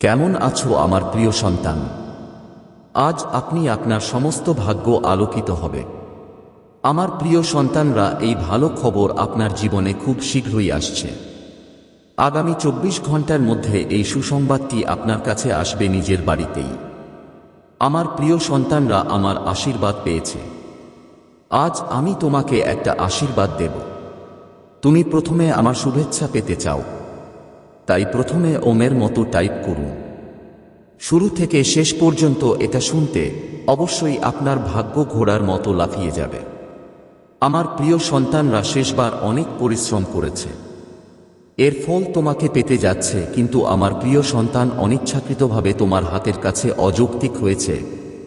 কেমন আছো আমার প্রিয় সন্তান? আজ আপনি আপনার সমস্ত ভাগ্য আলোকিত হবে। আমার প্রিয় সন্তানরা, এই ভালো খবর আপনার জীবনে খুব শীঘ্রই আসছে। আগামী 24 ঘন্টার মধ্যে এই সুসংবাদটি আপনার কাছে আসবে নিজের বাড়িতেই। আমার প্রিয় সন্তানরা, আমার আশীর্বাদ পেয়েছে। আজ আমি তোমাকে একটা আশীর্বাদ দেব। তুমি প্রথমে আমার শুভেচ্ছা পেতে চাও, তাই প্রথমে ওমের মতো টাইপ করুন। শুরু থেকে শেষ পর্যন্ত এটা শুনতে অবশ্যই আপনার ভাগ্য ঘোড়ার মতো লাফিয়ে যাবে। আমার প্রিয় সন্তানরা, শেষবার অনেক পরিশ্রম করেছে, এর ফল তোমাকে পেতে যাচ্ছে। কিন্তু আমার প্রিয় সন্তান, অনিচ্ছাকৃতভাবে তোমার হাতের কাছে অযৌক্তিক হয়েছে।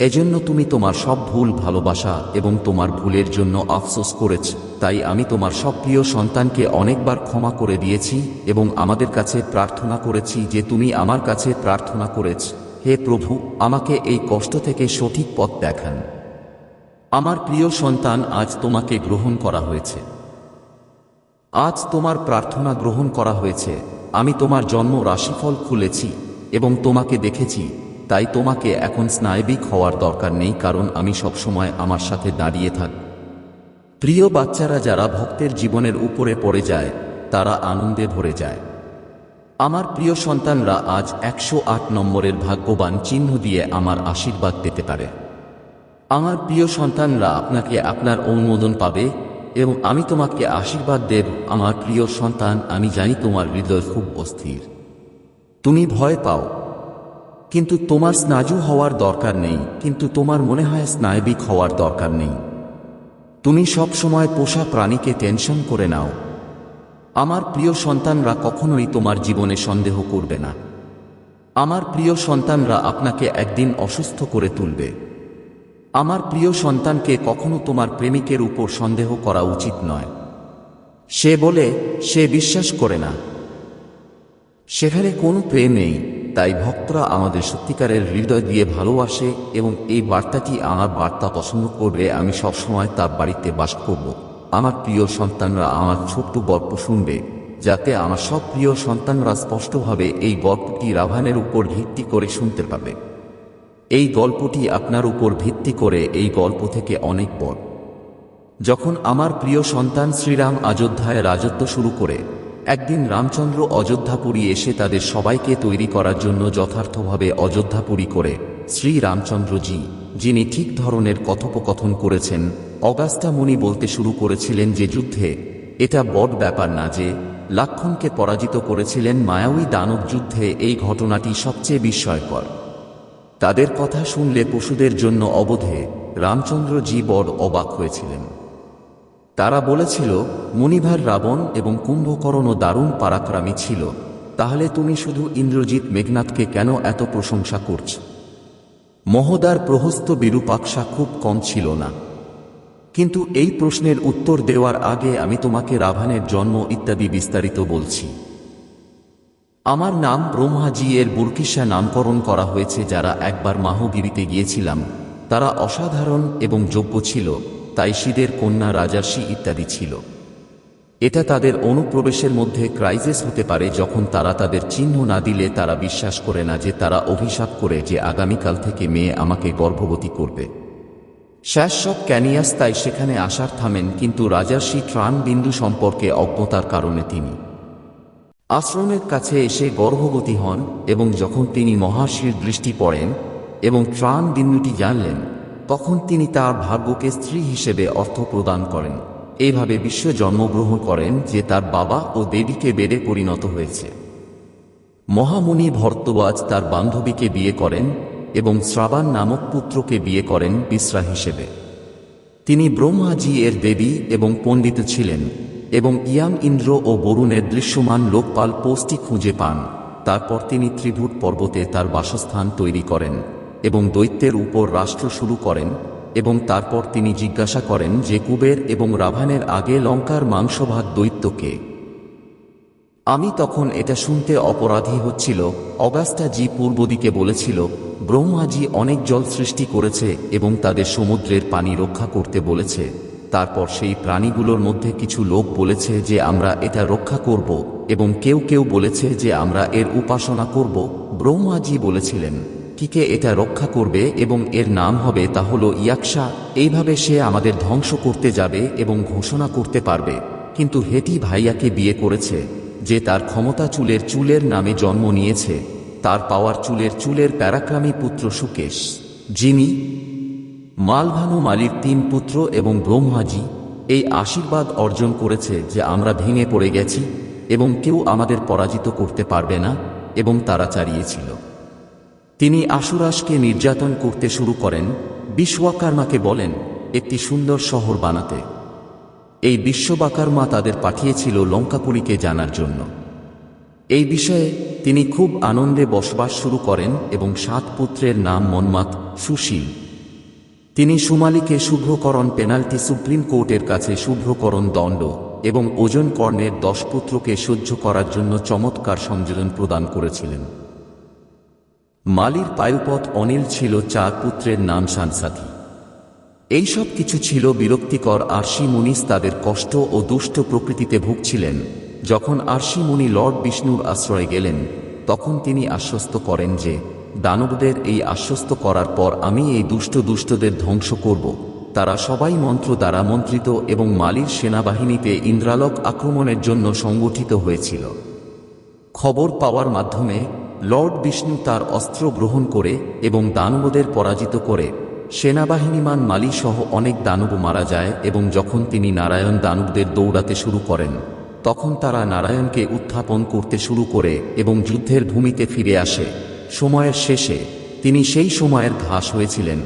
এজন্য তুমি তোমার সব ভুল, ভালোবাসা এবং তোমার ভুলের জন্য আফসোস করেছ। তাই আমি তোমার সব প্রিয় সন্তানকে অনেকবার ক্ষমা করে দিয়েছি এবং আমাদের কাছে প্রার্থনা করেছি যে তুমি আমার কাছে প্রার্থনা করেছ, হে প্রভু, আমাকে এই কষ্ট থেকে সঠিক পথ দেখান। আমার প্রিয় সন্তান, আজ তোমাকে গ্রহণ করা হয়েছে। আজ তোমার প্রার্থনা গ্রহণ করা হয়েছে। আমি তোমার জন্ম রাশিফল খুলেছি এবং তোমাকে দেখেছি। তাই তোমাকে এখন স্নায়বিক হওয়ার দরকার নেই, কারণ আমি সবসময় আমার সাথে দাঁড়িয়ে থাক। প্রিয় বাচ্চারা, যারা ভক্তের জীবনের উপরে পড়ে যায় তারা আনন্দে ভরে যায়। আমার প্রিয় সন্তানরা, আজ 108 নম্বরের ভাগ্যবান চিহ্ন দিয়ে আমার আশীর্বাদ পেতে পারে। আমার প্রিয় সন্তানরা, আপনাকে আপনার অনুমোদন পাবে এবং আমি তোমাকে আশীর্বাদ দেব। আমার প্রিয় সন্তান, আমি জানি তোমার হৃদয় খুব অস্থির। তুমি ভয় পাও, কিন্তু তোমার স্নায়ু হওয়ার দরকার নেই। কিন্তু তোমার মনে হয় স্নায়বিক হওয়ার দরকার নেই। তুমি সব সময় পোষা প্রাণীকে টেনশন করে নাও। আমার প্রিয় সন্তানরা, কখনোই তোমার জীবনে সন্দেহ করবে না। আমার প্রিয় সন্তানরা আপনাকে একদিন অসুস্থ করে তুলবে। আমার প্রিয় সন্তানকে কখনো তোমার প্রেমিকের উপর সন্দেহ করা উচিত নয়। সে বলে সে বিশ্বাস করে না, সেখানে কোনো প্রেম নেই। তাই ভক্তরা আমাদের সত্যিকারের হৃদয় দিয়ে ভালোবাসে এবং এই বার্তাটি আমার বার্তা পছন্দ করবে। আমি সবসময় তার বাড়িতে বাস করব। আমার প্রিয় সন্তানরা আমার ছোট্ট গল্প শুনবে, যাতে আমার সব প্রিয় সন্তানরা স্পষ্টভাবে এই গল্পটি রাভানের উপর ভিত্তি করে শুনতে পাবে। এই গল্পটি আপনার উপর ভিত্তি করে এই গল্প থেকে অনেক বড়। যখন আমার প্রিয় সন্তান শ্রীরাম অযোধ্যায় রাজত্ব শুরু করে, একদিন রামচন্দ্র অযোধ্যাপুরী এসে তাদের সবাইকে তৈরি করার জন্য যথার্থভাবে অযোধ্যাপুরী করে শ্রী রামচন্দ্রজি, যিনি ঠিক ধরনের কথোপকথন করেছেন, অগাস্তা মুনি বলতে শুরু করেছিলেন যে যুদ্ধে এটা বড় ব্যাপার না যে লক্ষণকে পরাজিত করেছিলেন মায়াবী দানব যুদ্ধে। এই ঘটনাটি সবচেয়ে বিস্ময়কর। তাদের কথা শুনলে পশুদের জন্য অবোধে রামচন্দ্রজি বড় অবাক হয়েছিলেন। তারা বলেছিল, মুনিভার রাবণ এবং কুম্ভকর্ণও দারুণ পরাক্রমী ছিল, তাহলে তুমি শুধু ইন্দ্রজিৎ মেঘনাথকে কেন এত প্রশংসা করছ? মহোদার প্রহস্ত বিরূপাক্ষা খুব কম ছিল না? কিন্তু এই প্রশ্নের উত্তর দেওয়ার আগে আমি তোমাকে রাভানের জন্ম ইত্যাদি বিস্তারিত বলছি। আমার নাম ব্রহ্মাজি এর বুরকিসা নামকরণ করা হয়েছে। যারা একবার মাহগিরিতে গিয়েছিলাম তারা অসাধারণ এবং যোগ্য ছিল, তাই শিদের কন্যা রাজার্ষি ইত্যাদি ছিল। এটা তাদের অনুপ্রবেশের মধ্যে ক্রাইসিস হতে পারে যখন তারা তাদের চিহ্ন না দিলে তারা বিশ্বাস করে না যে তারা অভিশাপ করে যে আগামীকাল থেকে মেয়ে আমাকে গর্ভবতী করবে। শেষ সব ক্যানিয়াস তাই সেখানে আসার থামেন, কিন্তু রাজার্ষি ত্রাণ বিন্দু সম্পর্কে অজ্ঞতার কারণে তিনি আশ্রমের কাছে এসে গর্ভবতী হন এবং যখন তিনি মহর্ষির দৃষ্টি পড়েন এবং ত্রাণ বিন্দুটি জানলেন, তখন তিনি তার ভাগ্যকে স্ত্রী হিসেবে অর্থ প্রদান করেন। এইভাবে বিশ্ব জন্মগ্রহণ করেন যে তার বাবা ও দেবীকে বেড়ে পরিণত হয়েছে। মহামুনি ভরদ্বাজ তার বান্ধবীকে বিয়ে করেন এবং শ্রাবান নামক পুত্রকে বিয়ে করেন বিশ্রা হিসেবে। তিনি ব্রহ্মাজি এর দেবী এবং পণ্ডিত ছিলেন এবং ইয়াম, ইন্দ্র ও বরুণের দৃশ্যমান লোকপাল পোস্টটি খুঁজে পান। তারপর তিনি ত্রিভুট পর্বতে তার বাসস্থান তৈরি করেন এবং দৈত্যের উপর রাষ্ট্র শুরু করেন। এবং তারপর তিনি জিজ্ঞাসা করেন যে কুবের এবং রাভানের আগে লঙ্কার মাংসভাগ দৈত্যকে। আমি তখন এটা শুনতে অপরাধী হচ্ছিল। অগাস্টা জি পূর্ব দিকে বলেছিল, ব্রহ্মাজি অনেক জল সৃষ্টি করেছে এবং তাদের সমুদ্রের পানি রক্ষা করতে বলেছে। তারপর সেই প্রাণীগুলোর মধ্যে কিছু লোক বলেছে যে আমরা এটা রক্ষা করব এবং কেউ কেউ বলেছে যে আমরা এর উপাসনা করব। ব্রহ্মাজি বলেছিলেন কিকে এটা রক্ষা করবে এবং এর নাম হবে তা হলো ইয়াক্ষা। এইভাবে সে আমাদের ধ্বংস করতে যাবে এবং ঘোষণা করতে পারবে কিন্তু হেটি ভাইয়াকে বিয়ে করেছে, যে তার ক্ষমতা চুলের নামে জন্ম নিয়েছে, তার পাওয়ার চুলের প্যারাক্রামী পুত্র সুকেশ, যিনি মালভানু মালির 3 পুত্র এবং ব্রহ্মাজি এই আশীর্বাদ অর্জন করেছে যে আমরা ভেঙে পড়ে গেছি এবং কেউ আমাদের পরাজিত করতে পারবে না, এবং তারা চারিয়েছিল। তিনি আশুরাসকে নির্যাতন করতে শুরু করেন। বিশ্বকর্মাকে বলেন একটি সুন্দর শহর বানাতে। এই বিশ্বকর্মা তাদের পাঠিয়েছিল লঙ্কাপুরীকে জানার জন্য। এই বিষয়ে তিনি খুব আনন্দে বসবাস শুরু করেন এবং 7 পুত্রের নাম মন্মাত, সুশীল। তিনি সুমালিকে শুভ্রকরণ পেনাল্টি, সুপ্রিম কোর্টের কাছে শুভ্রকরণ দণ্ড এবং ওজন কর্ণের 10 পুত্রকে সহ্য করার জন্য চমৎকার সংযোজন প্রদান করেছিলেন। মালির পায়ুপথ অনিল ছিল 4 পুত্রের নাম সানসাথী। এইসব কিছু ছিল বিরক্তিকর। আরশি মুনিস তাদের কষ্ট ও দুষ্ট প্রকৃতিতে ভুগছিলেন। যখন আরশি মুনি লর্ড বিষ্ণুর আশ্রয়ে গেলেন তখন তিনি আশ্বস্ত করেন যে দানবদের এই আশ্বস্ত করার পর আমি এই দুষ্টদের ধ্বংস করব। তারা সবাই মন্ত্র দ্বারা মন্ত্রিত এবং মালির সেনাবাহিনীতে ইন্দ্রালোক আক্রমণের জন্য সংগঠিত হয়েছিল। খবর পাওয়ার মাধ্যমে লর্ড বিষ্ণু তার অস্ত্র গ্রহণ করে এবং দানবদের পরাজিত করে সেনাবাহিনীমান মালি সহ অনেক দানব মারা যায়। এবং যখন তিনি নারায়ণ দানবদের দৌড়াতে শুরু করেন তখন তারা নারায়ণকে উত্থাপন করতে শুরু করে এবং যুদ্ধের ভূমিতে ফিরে আসে। সময়ের শেষে তিনি সেই সময়ের ঘাস হয়েছিলেন,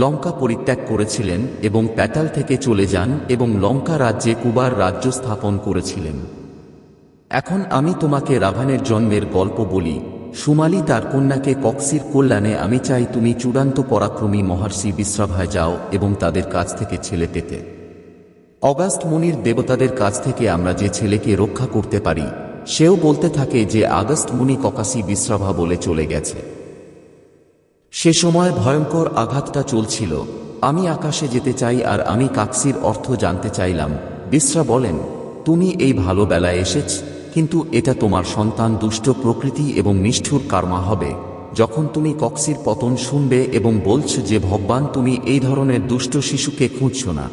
লঙ্কা পরিত্যাগ করেছিলেন এবং প্যাটাল থেকে চলে যান এবং লঙ্কা রাজ্যে কুবার রাজ্য স্থাপন করেছিলেন। এখন আমি তোমাকে রাভানের জন্মের গল্প বলি। সুমালি তার কন্যাকে কক্সির কল্যাণে আমি চাই তুমি চূড়ান্ত পরাক্রমী মহর্ষি বিশ্রাভায় যাও এবং তাদের কাছ থেকে ছেলে পেতে। অগাস্ট মুনির দেবতাদের কাছ থেকে আমরা যে ছেলেকে রক্ষা করতে পারি সেও বলতে থাকে যে আগস্ট মুনি ককাসি বিশ্রাভা বলে চলে গেছে। সে সময় ভয়ঙ্কর আঘাতটা চলছিল। আমি আকাশে যেতে চাই আর আমি কাকসির অর্থ জানতে চাইলাম। বিশ্রা বলেন তুমি এই ভালো বেলায় এসেছ, কিন্তু এটা তোমার সন্তান দুষ্ট প্রকৃতি এবং নিষ্ঠুর কর্মা হবে যখন তুমি কক্সির পতন শুনবে এবং বলছ যে ভগবান তুমি এই ধরনের দুষ্ট শিশুকে খুঁজছ না।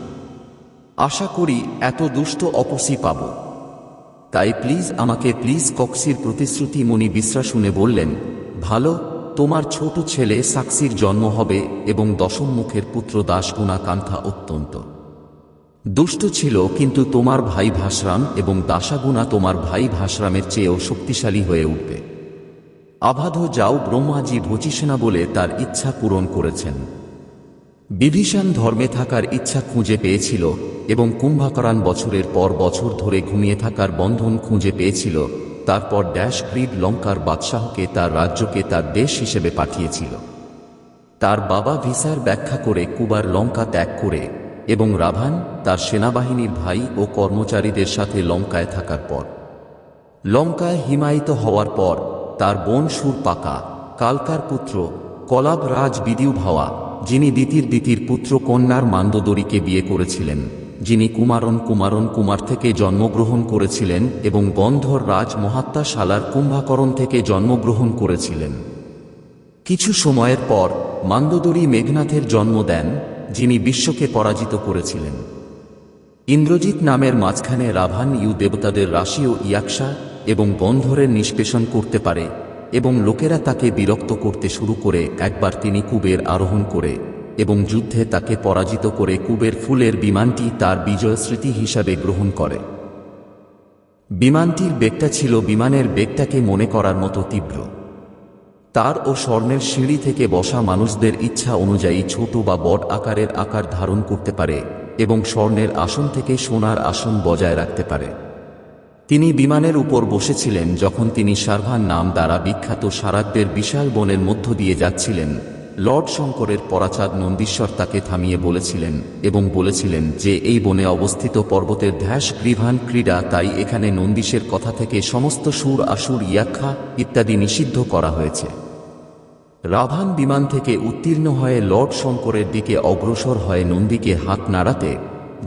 আশা করি এত দুষ্ট অপসি পাব, তাই আমাকে প্লিজ কক্সির প্রতিশ্রুতি। মুনি বিশ্রা শুনে বললেন ভালো, তোমার ছোট ছেলে সাক্সির জন্ম হবে এবং 10ম মুখের পুত্র দাসগুণা কান্থা অত্যন্ত দুষ্ট ছিল, কিন্তু তোমার ভাই ভাসরাম এবং দাসাগুণা তোমার ভাই ভাসরামের চেয়েও শক্তিশালী হয়ে উঠবে। আবাধ যাও। ব্রহ্মাজি ভচিসেনা বলে তার ইচ্ছা পূরণ করেছেন। বিভীষণ ধর্মে থাকার ইচ্ছা খুঁজে পেয়েছিল এবং কুম্ভকরণ বছরের পর বছর ধরে ঘুমিয়ে থাকার বন্ধন খুঁজে পেয়েছিল। তারপর গ্রীড লঙ্কার বাদশাহকে তার রাজ্যকে তার দেশ হিসেবে পাঠিয়েছিল। তার বাবা ভিসার ব্যাখ্যা করে কুবার লঙ্কা ত্যাগ করে এবং রাভান তার সেনাবাহিনীর ভাই ও কর্মচারীদের সাথে লঙ্কায় থাকার পর, লঙ্কায় হিমায়িত হওয়ার পর তার বোন সুরপাকা কালকার পুত্র কলাব রাজ বিদিউ ভাওয়া, যিনি দ্বিতীর পুত্র কন্যার মান্দোদরীকে বিয়ে করেছিলেন, যিনি কুমার থেকে জন্মগ্রহণ করেছিলেন এবং গন্ধর রাজ মহাত্মা শালার কুম্ভাকরণ থেকে জন্মগ্রহণ করেছিলেন। কিছু সময়ের পর মান্দোদরী মেঘনাথের জন্ম দেন, যিনি বিশ্বকে পরাজিত করেছিলেন। ইন্দ্রজিৎ নামের মাঝখানে রাভান দেবতাদের রাশি ও ইয়াক্ষা এবং গন্ধরের নিষ্পেষণ করতে পারে এবং লোকেরা তাকে বিরক্ত করতে শুরু করে। একবার তিনি কুবের আরোহণ করে এবং যুদ্ধে তাকে পরাজিত করে কুবের ফুলের বিমানটি তার বিজয় স্মৃতি হিসাবে গ্রহণ করে। বিমানটির বেগটা ছিল বিমানের বেগটাকে মনে করার মতো তীব্র। তার ও স্বর্ণের সিঁড়ি থেকে বসা মানুষদের ইচ্ছা অনুযায়ী ছোট বা বড় আকারের আকার ধারণ করতে পারে এবং স্বর্ণের আসন থেকে সোনার আসন বজায় রাখতে পারে। তিনি বিমানের উপর বসেছিলেন যখন তিনি সার্ভান নাম দ্বারা বিখ্যাত সারাকদের বিশাল বনের মধ্য দিয়ে যাচ্ছিলেন। লর্ড শঙ্করের পরাচাঁদ নন্দীশ্বর তাকে থামিয়ে বলেছিলেন এবং বলেছিলেন যে এই বনে অবস্থিত পর্বতের ধ্যাস গ্রীভান ক্রীড়া, তাই এখানে নন্দীশের কথা থেকে সমস্ত সুর আসুর ইয়াক্ষা ইত্যাদি নিষিদ্ধ করা হয়েছে। রাভান বিমান থেকে উত্তীর্ণ হয়ে লর্ড শঙ্করের দিকে অগ্রসর হয়ে নন্দীকে হাত নাড়াতে,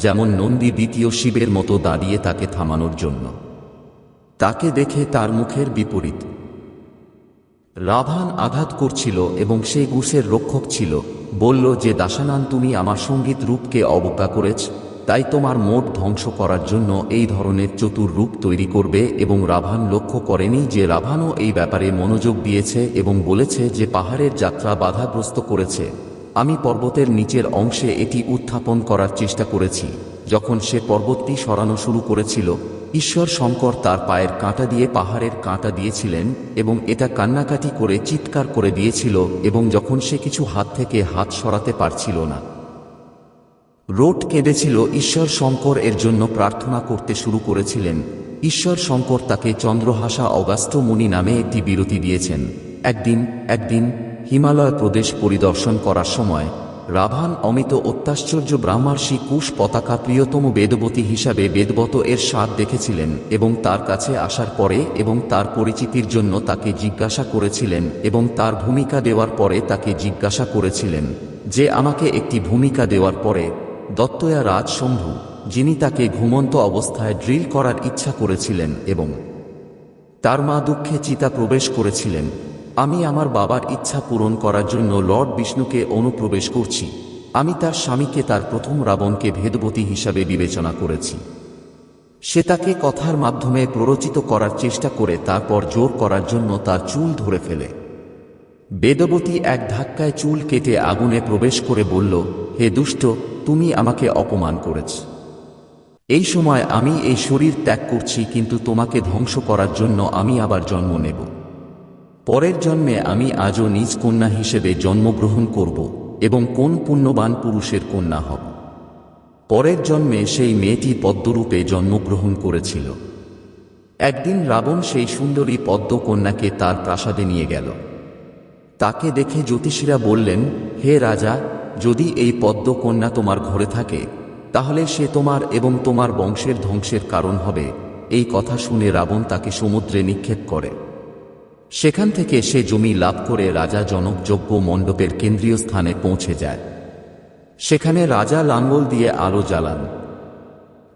যেমন নন্দী দ্বিতীয় শিবের মতো দাঁড়িয়ে তাকে থামানোর জন্য। তাকে দেখে তার মুখের বিপরীত রাভান আঘাত করছিল এবং সে গুসের রক্ষক ছিল, বলল যে দাসানান তুমি আমার সঙ্গীত রূপকে অবজ্ঞা করেছ, তাই তোমার মোট ধ্বংস করার জন্য এই ধরনের চতুর রূপ তৈরি করবে। এবং রাভান লক্ষ্য করেনি যে রাভানও এই ব্যাপারে মনোযোগ দিয়েছে এবং বলেছে যে পাহাড়ের যাত্রা বাধাগ্রস্ত করেছে। আমি পর্বতের নিচের অংশে এটি উত্থাপন করার চেষ্টা করেছি। যখন সে পর্বতটি সরানো শুরু করেছিল, ঈশ্বর শঙ্কর তার পায়ের কাঁটা দিয়ে পাহাড়ের কাঁটা দিয়েছিলেন এবং এটা কান্নাকাটি করে চিৎকার করে দিয়েছিল। এবং যখন সে কিছু হাত থেকে হাত সরাতে পারছিল না, রোট কেঁদেছিল, ঈশ্বর শঙ্কর এর জন্য প্রার্থনা করতে শুরু করেছিলেন। ঈশ্বর শঙ্কর তাকে চন্দ্রহাসা অগাস্ত্য মুনি নামে একটি বিরতি দিয়েছেন। একদিন হিমালয় প্রদেশ পরিদর্শন করার সময় রাভান অমিত অত্যাশ্চর্য ব্রাহ্মর্ষি কুশ পতাকা প্রিয়তম বেদবতী হিসাবে বেদবত এর স্বাদ দেখেছিলেন এবং তার কাছে আসার পরে এবং তার পরিচিতির জন্য তাকে জিজ্ঞাসা করেছিলেন এবং তার ভূমিকা দেওয়ার পরে তাকে জিজ্ঞাসা করেছিলেন যে আমাকে একটি ভূমিকা দেওয়ার পরে দত্তয়া রাজ শম্ভু, যিনি তাকে ঘুমন্ত অবস্থায় ড্রিল করার ইচ্ছা করেছিলেন এবং তার মা দুঃখে চিতা প্রবেশ করেছিলেন, আমি আমার বাবার ইচ্ছা পূরণ করার জন্য লর্ড বিষ্ণুকে অনুপ্রবেশ করছি। আমি তার স্বামীকে তার প্রথম রাবণকে ভেদবতী হিসাবে বিবেচনা করেছি। সে তাকে কথার মাধ্যমে প্ররোচিত করার চেষ্টা করে তারপর জোর করার জন্য তার চুল ধরে ফেলে। বেদবতী এক ধাক্কায় চুল কেটে আগুনে প্রবেশ করে বলল, হে দুষ্ট, তুমি আমাকে অপমান করেছ। এই সময় আমি এই শরীর ত্যাগ করছি, কিন্তু তোমাকে ধ্বংস করার জন্য আমি আবার জন্ম নেব। পরের জন্মে আমি আজও নিজ কন্যা হিসেবে জন্মগ্রহণ করব এবং কোন পুণ্যবান পুরুষের কন্যা হব। পরের জন্মে সেই মেয়েটি পদ্মরূপে জন্মগ্রহণ করেছিল। একদিন রাবণ সেই সুন্দরী পদ্মকন্যাকে তার প্রাসাদে নিয়ে গেল। তাকে দেখে জ্যোতিষীরা বললেন, হে রাজা, যদি এই পদ্মকন্যা তোমার ঘরে থাকে তাহলে সে তোমার এবং তোমার বংশের ধ্বংসের কারণ হবে। এই কথা শুনে রাবণ তাকে সমুদ্রে নিক্ষেপ করে। সেখান থেকে সে জমি লাভ করে রাজা জনক যজ্ঞ মণ্ডপের কেন্দ্রীয় স্থানে পৌঁছে যায়। সেখানে রাজা লাঙ্গল দিয়ে আলো জ্বালান।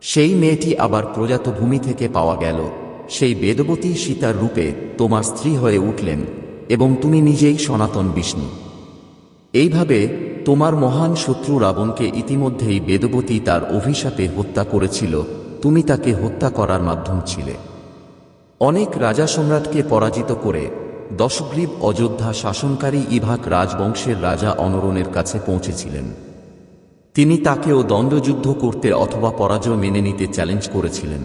সেই মেয়েটি আবার প্রজাত ভূমি থেকে পাওয়া গেল। সেই বেদবতী সীতার রূপে তোমার স্ত্রী হয়ে উঠলেন এবং তুমি নিজেই সনাতন বিষ্ণু। এইভাবে তোমার মহান শত্রু রাবণকে ইতিমধ্যেই বেদবতী তার অভিশাপে হত্যা করেছিল। তুমি তাকে হত্যা করার মাধ্যম ছিলে। অনেক রাজা সম্রাটকে পরাজিত করে দশগ্রীব অযোধ্যা শাসনকারী ইভাক রাজবংশের রাজা অনরণের কাছে পৌঁছেছিলেন। তিনি তাকেও দ্বন্দ্বযুদ্ধ করতে অথবা পরাজয় মেনে নিতে চ্যালেঞ্জ করেছিলেন।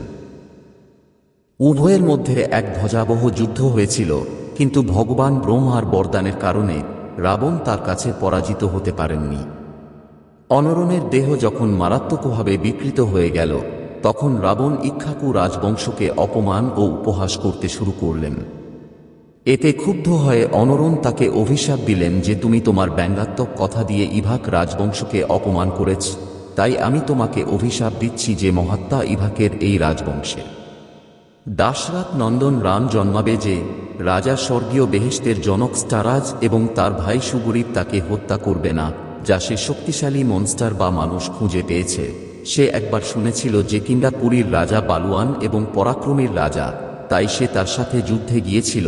উভয়ের মধ্যে এক ভয়াবহ যুদ্ধ হয়েছিল, কিন্তু ভগবান ব্রহ্মার বরদানের কারণে রাবণ তার কাছে পরাজিত হতে পারেননি। অনরণের দেহ যখন মারাত্মকভাবে বিকৃত হয়ে গেল, তখন রাবণ ইক্ষ্বাকু রাজবংশকে অপমান ও উপহাস করতে শুরু করলেন। এতে ক্ষুব্ধ হয়ে অনরণ তাকে অভিশাপ দিলেন যে তুমি তোমার ব্যঙ্গাত্মক কথা দিয়ে ইভাক রাজবংশকে অপমান করেছ, তাই আমি তোমাকে অভিশাপ দিচ্ছি যে মহাত্মা ইভাকের এই রাজবংশে দাশরথ নন্দন রাম জন্মাবে, যে রাজা স্বর্গীয় বেহেশতের জনক স্টারাজ এবং তার ভাই সুগ্রীব তাকে হত্যা করবে না, যা সে শক্তিশালী মনস্টার বা মানুষ খুঁজে পেয়েছে। সে একবার শুনেছিল যে কিন্দাপুরীর রাজা বালুয়ান এবং পরাক্রমীর রাজা, তাই সে তার সাথে যুদ্ধে গিয়েছিল।